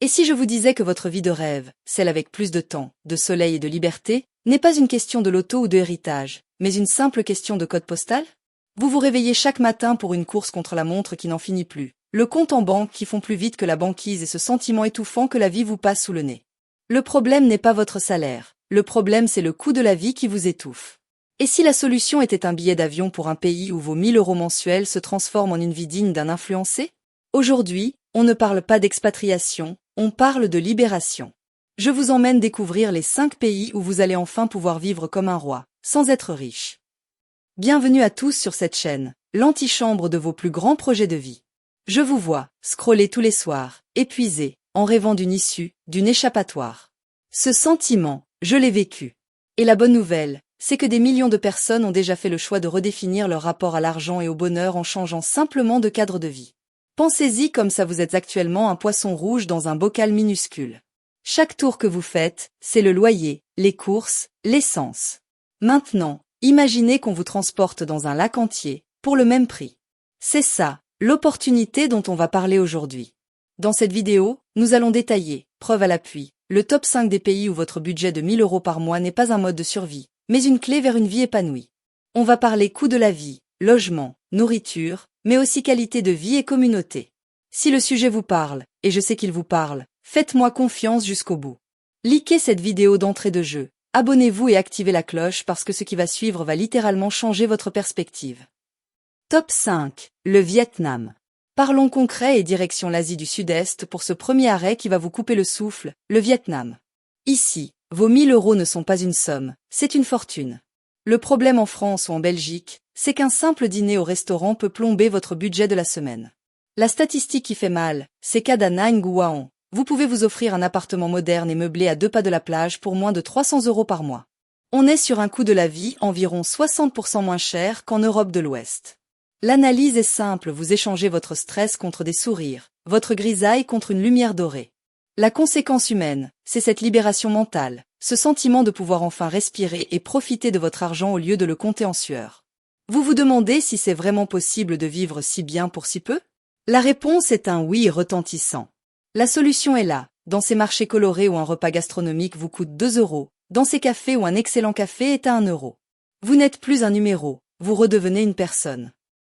Et si je vous disais que votre vie de rêve, celle avec plus de temps, de soleil et de liberté, n'est pas une question de loto ou de héritage, mais une simple question de code postal? Vous vous réveillez chaque matin pour une course contre la montre qui n'en finit plus, le compte en banque qui fond plus vite que la banquise et ce sentiment étouffant que la vie vous passe sous le nez. Le problème n'est pas votre salaire, le problème c'est le coût de la vie qui vous étouffe. Et si la solution était un billet d'avion pour un pays où vos 1000 € mensuels se transforment en une vie digne d'un influencé? Aujourd'hui, on ne parle pas d'expatriation, on parle de libération. Je vous emmène découvrir les 5 pays où vous allez enfin pouvoir vivre comme un roi, sans être riche. Bienvenue à tous sur cette chaîne, l'antichambre de vos plus grands projets de vie. Je vous vois, scroller tous les soirs, épuisé, en rêvant d'une issue, d'une échappatoire. Ce sentiment, je l'ai vécu. Et la bonne nouvelle, c'est que des millions de personnes ont déjà fait le choix de redéfinir leur rapport à l'argent et au bonheur en changeant simplement de cadre de vie. Pensez-y comme ça vous êtes actuellement un poisson rouge dans un bocal minuscule. Chaque tour que vous faites, c'est le loyer, les courses, l'essence. Maintenant, imaginez qu'on vous transporte dans un lac entier, pour le même prix. C'est ça, l'opportunité dont on va parler aujourd'hui. Dans cette vidéo, nous allons détailler, preuve à l'appui, le top 5 des pays où votre budget de 1000 € par mois n'est pas un mode de survie, mais une clé vers une vie épanouie. On va parler coût de la vie, logement, nourriture, mais aussi qualité de vie et communauté. Si le sujet vous parle, et je sais qu'il vous parle, faites-moi confiance jusqu'au bout. Likez cette vidéo d'entrée de jeu, abonnez-vous et activez la cloche parce que ce qui va suivre va littéralement changer votre perspective. Top 5. Le Vietnam. Parlons concret et direction l'Asie du Sud-Est pour ce premier arrêt qui va vous couper le souffle, le Vietnam. Ici, vos 1000 € ne sont pas une somme, c'est une fortune. Le problème en France ou en Belgique, c'est qu'un simple dîner au restaurant peut plomber votre budget de la semaine. La statistique qui fait mal, c'est qu'à Da Nang Guan, vous pouvez vous offrir un appartement moderne et meublé à 2 pas de la plage pour moins de 300 € par mois. On est sur un coût de la vie environ 60% moins cher qu'en Europe de l'Ouest. L'analyse est simple, vous échangez votre stress contre des sourires, votre grisaille contre une lumière dorée. La conséquence humaine, c'est cette libération mentale, ce sentiment de pouvoir enfin respirer et profiter de votre argent au lieu de le compter en sueur. Vous vous demandez si c'est vraiment possible de vivre si bien pour si peu? La réponse est un oui retentissant. La solution est là, dans ces marchés colorés où un repas gastronomique vous coûte 2 €, dans ces cafés où un excellent café est à 1 €. Vous n'êtes plus un numéro, vous redevenez une personne.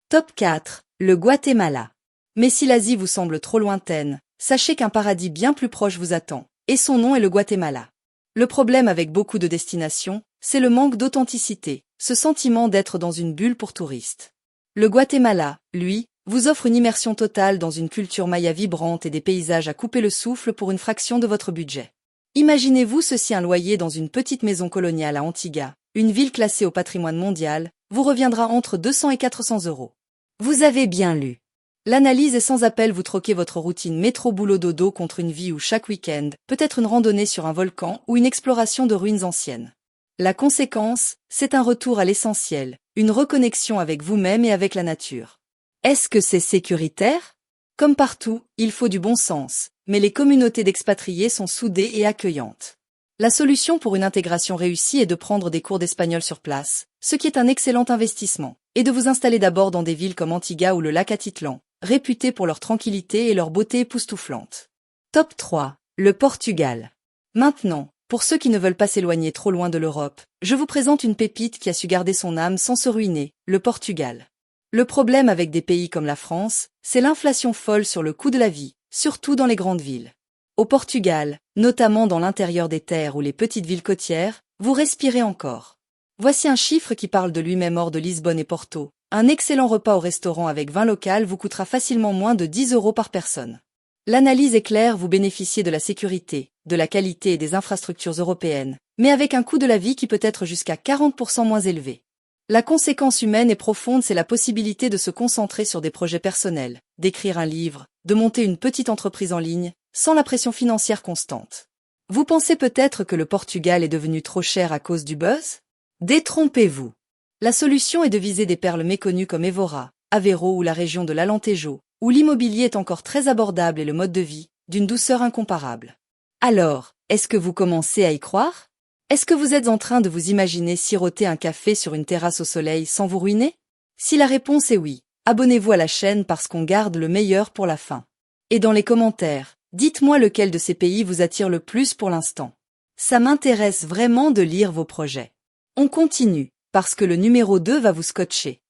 Top 4. Le Guatemala. Mais si l'Asie vous semble trop lointaine, sachez qu'un paradis bien plus proche vous attend, et son nom est le Guatemala. Le problème avec beaucoup de destinations, c'est le manque d'authenticité, ce sentiment d'être dans une bulle pour touristes. Le Guatemala, lui, vous offre une immersion totale dans une culture maya vibrante et des paysages à couper le souffle pour une fraction de votre budget. Imaginez-vous ceci, un loyer dans une petite maison coloniale à Antigua, une ville classée au patrimoine mondial, vous reviendra entre 200 et 400 €. Vous avez bien lu. L'analyse est sans appel, vous troquez votre routine métro-boulot-dodo contre une vie où chaque week-end peut être une randonnée sur un volcan ou une exploration de ruines anciennes. La conséquence, c'est un retour à l'essentiel, une reconnexion avec vous-même et avec la nature. Est-ce que c'est sécuritaire? Comme partout, il faut du bon sens, mais les communautés d'expatriés sont soudées et accueillantes. La solution pour une intégration réussie est de prendre des cours d'espagnol sur place, ce qui est un excellent investissement, et de vous installer d'abord dans des villes comme Antigua ou le lac Atitlan, réputés pour leur tranquillité et leur beauté époustouflante. Top 3. Le Portugal. Maintenant, pour ceux qui ne veulent pas s'éloigner trop loin de l'Europe, je vous présente une pépite qui a su garder son âme sans se ruiner, le Portugal. Le problème avec des pays comme la France, c'est l'inflation folle sur le coût de la vie, surtout dans les grandes villes. Au Portugal, notamment dans l'intérieur des terres ou les petites villes côtières, vous respirez encore. Voici un chiffre qui parle de lui-même hors de Lisbonne et Porto. Un excellent repas au restaurant avec vin local vous coûtera facilement moins de 10 € par personne. L'analyse est claire, vous bénéficiez de la sécurité, de la qualité et des infrastructures européennes, mais avec un coût de la vie qui peut être jusqu'à 40% moins élevé. La conséquence humaine est profonde, c'est la possibilité de se concentrer sur des projets personnels, d'écrire un livre, de monter une petite entreprise en ligne, sans la pression financière constante. Vous pensez peut-être que le Portugal est devenu trop cher à cause du buzz? Détrompez-vous. La solution est de viser des perles méconnues comme Évora, Aveiro ou la région de l'Alentejo, où l'immobilier est encore très abordable et le mode de vie, d'une douceur incomparable. Alors, est-ce que vous commencez à y croire? Est-ce que vous êtes en train de vous imaginer siroter un café sur une terrasse au soleil sans vous ruiner? Si la réponse est oui, abonnez-vous à la chaîne parce qu'on garde le meilleur pour la fin. Et dans les commentaires, Dites-moi lequel de ces pays vous attire le plus pour l'instant. Ça m'intéresse vraiment de lire vos projets. On continue, parce que le numéro 2 va vous scotcher.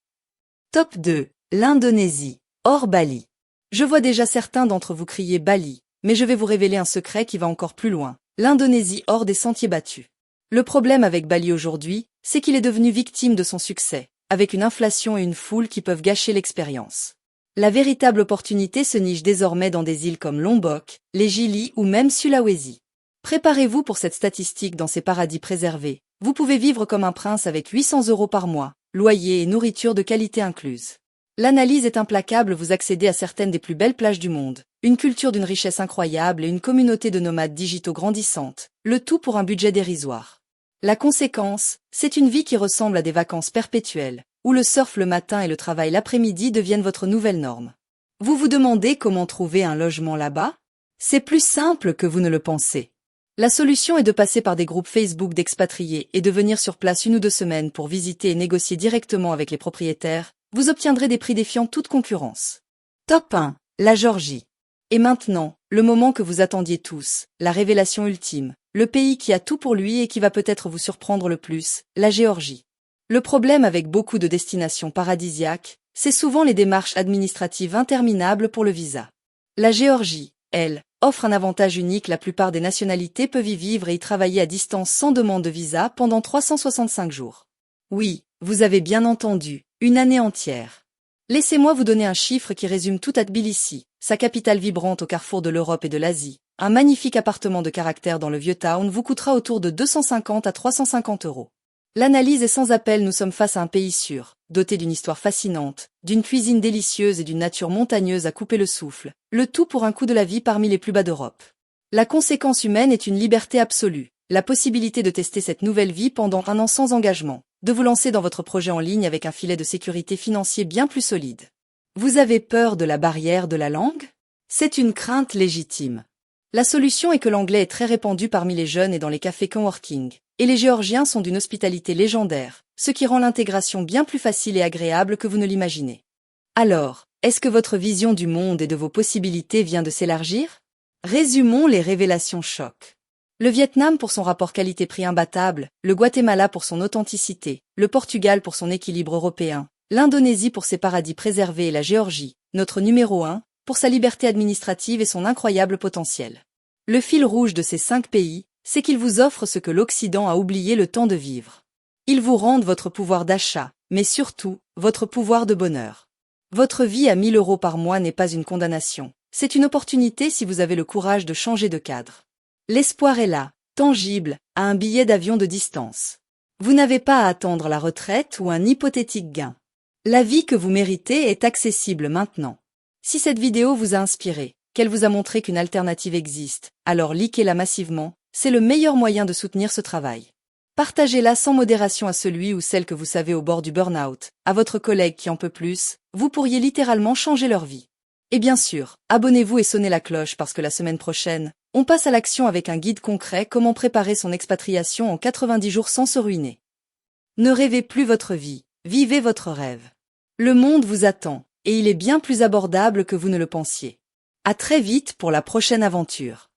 Top 2. L'Indonésie. Hors Bali. Je vois déjà certains d'entre vous crier Bali, mais je vais vous révéler un secret qui va encore plus loin. L'Indonésie hors des sentiers battus. Le problème avec Bali aujourd'hui, c'est qu'il est devenu victime de son succès, avec une inflation et une foule qui peuvent gâcher l'expérience. La véritable opportunité se niche désormais dans des îles comme Lombok, les Gili ou même Sulawesi. Préparez-vous pour cette statistique dans ces paradis préservés. Vous pouvez vivre comme un prince avec 800 € par mois, loyer et nourriture de qualité incluse. L'analyse est implacable, vous accédez à certaines des plus belles plages du monde, une culture d'une richesse incroyable et une communauté de nomades digitaux grandissante, le tout pour un budget dérisoire. La conséquence, c'est une vie qui ressemble à des vacances perpétuelles, où le surf le matin et le travail l'après-midi deviennent votre nouvelle norme. Vous vous demandez comment trouver un logement là-bas? C'est plus simple que vous ne le pensez. La solution est de passer par des groupes Facebook d'expatriés et de venir sur place 1 ou 2 semaines pour visiter et négocier directement avec les propriétaires. Vous obtiendrez des prix défiant toute concurrence. Top 1. La Géorgie. Et maintenant, le moment que vous attendiez tous, la révélation ultime, le pays qui a tout pour lui et qui va peut-être vous surprendre le plus, la Géorgie. Le problème avec beaucoup de destinations paradisiaques, c'est souvent les démarches administratives interminables pour le visa. La Géorgie, elle, offre un avantage unique, la plupart des nationalités peuvent y vivre et y travailler à distance sans demande de visa pendant 365 jours. Oui, vous avez bien entendu, une année entière. Laissez-moi vous donner un chiffre qui résume tout à Tbilissi, sa capitale vibrante au carrefour de l'Europe et de l'Asie. Un magnifique appartement de caractère dans le vieux town vous coûtera autour de 250 à 350 €. L'analyse est sans appel, nous sommes face à un pays sûr, doté d'une histoire fascinante, d'une cuisine délicieuse et d'une nature montagneuse à couper le souffle, le tout pour un coût de la vie parmi les plus bas d'Europe. La conséquence humaine est une liberté absolue, la possibilité de tester cette nouvelle vie pendant 1 an sans engagement, de vous lancer dans votre projet en ligne avec un filet de sécurité financier bien plus solide. Vous avez peur de la barrière de la langue? C'est une crainte légitime. La solution est que l'anglais est très répandu parmi les jeunes et dans les cafés coworking, et les Géorgiens sont d'une hospitalité légendaire, ce qui rend l'intégration bien plus facile et agréable que vous ne l'imaginez. Alors, est-ce que votre vision du monde et de vos possibilités vient de s'élargir? Résumons les révélations choc. Le Vietnam pour son rapport qualité-prix imbattable, le Guatemala pour son authenticité, le Portugal pour son équilibre européen, l'Indonésie pour ses paradis préservés et la Géorgie, notre numéro 1, pour sa liberté administrative et son incroyable potentiel. Le fil rouge de ces 5 pays, c'est qu'ils vous offrent ce que l'Occident a oublié le temps de vivre. Ils vous rendent votre pouvoir d'achat, mais surtout, votre pouvoir de bonheur. Votre vie à 1 000 € par mois n'est pas une condamnation, c'est une opportunité si vous avez le courage de changer de cadre. L'espoir est là, tangible, à un billet d'avion de distance. Vous n'avez pas à attendre la retraite ou un hypothétique gain. La vie que vous méritez est accessible maintenant. Si cette vidéo vous a inspiré, qu'elle vous a montré qu'une alternative existe, alors likez-la massivement, c'est le meilleur moyen de soutenir ce travail. Partagez-la sans modération à celui ou celle que vous savez au bord du burn-out, à votre collègue qui en peut plus, vous pourriez littéralement changer leur vie. Et bien sûr, abonnez-vous et sonnez la cloche parce que la semaine prochaine, on passe à l'action avec un guide concret comment préparer son expatriation en 90 jours sans se ruiner. Ne rêvez plus votre vie, vivez votre rêve. Le monde vous attend, et il est bien plus abordable que vous ne le pensiez. À très vite pour la prochaine aventure.